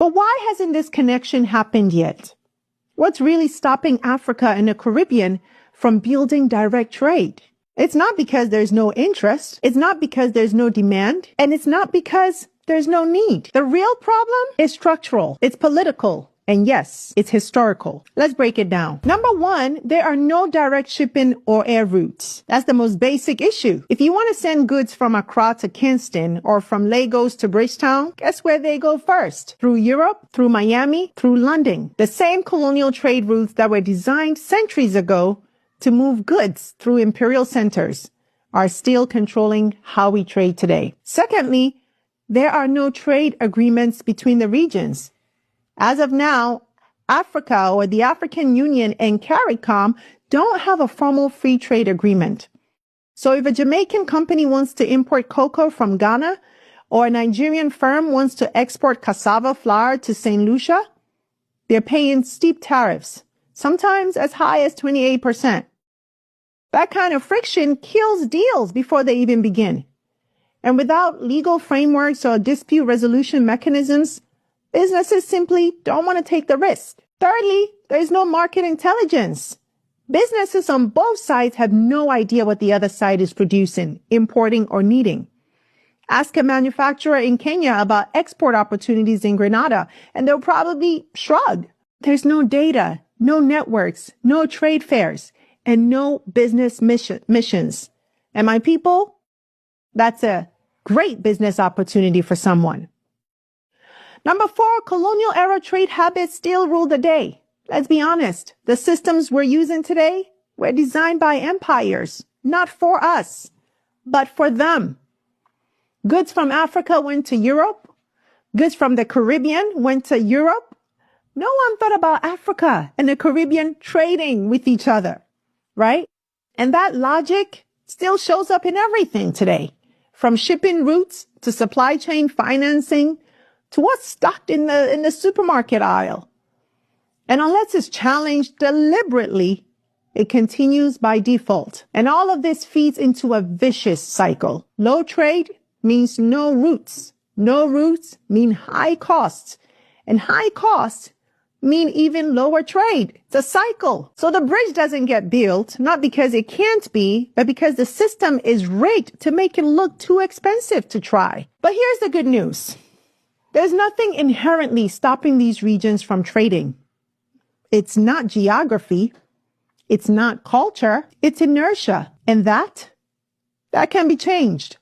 But why hasn't this connection happened yet? What's really stopping Africa and the Caribbean from building direct trade? It's not because there's no interest. It's not because there's no demand. And it's not because there's no need. The real problem is structural. It's political. And yes, it's historical. Let's break it down. Number one, there are no direct shipping or air routes. That's the most basic issue. If you want to send goods from Accra to Kingston or from Lagos to Bridgetown, guess where they go first? Through Europe, through Miami, through London. The same colonial trade routes that were designed centuries ago to move goods through imperial centers are still controlling how we trade today. Secondly, there are no trade agreements between the regions. As of now, Africa or the African Union and CARICOM don't have a formal free trade agreement. So if a Jamaican company wants to import cocoa from Ghana or a Nigerian firm wants to export cassava flour to St. Lucia, they're paying steep tariffs, sometimes as high as 28%. That kind of friction kills deals before they even begin. And without legal frameworks or dispute resolution mechanisms, businesses simply don't want to take the risk. Thirdly, there is no market intelligence. Businesses on both sides have no idea what the other side is producing, importing, or needing. Ask a manufacturer in Kenya about export opportunities in Grenada, and they'll probably shrug. There's no data, no networks, no trade fairs, and no business missions. And my people, that's a great business opportunity for someone. Number four, colonial era trade habits still rule the day. Let's be honest. The systems we're using today were designed by empires, not for us, but for them. Goods from Africa went to Europe. Goods from the Caribbean went to Europe. No one thought about Africa and the Caribbean trading with each other, right? And that logic still shows up in everything today, from shipping routes to supply chain financing to what's stocked in the supermarket aisle. And unless it's challenged deliberately, it continues by default. And all of this feeds into a vicious cycle. Low trade means no routes. No routes mean high costs. And high costs mean even lower trade. It's a cycle. So the bridge doesn't get built, not because it can't be, but because the system is rigged to make it look too expensive to try. But here's the good news. There's nothing inherently stopping these regions from trading. It's not geography. It's not culture. It's inertia. And that can be changed.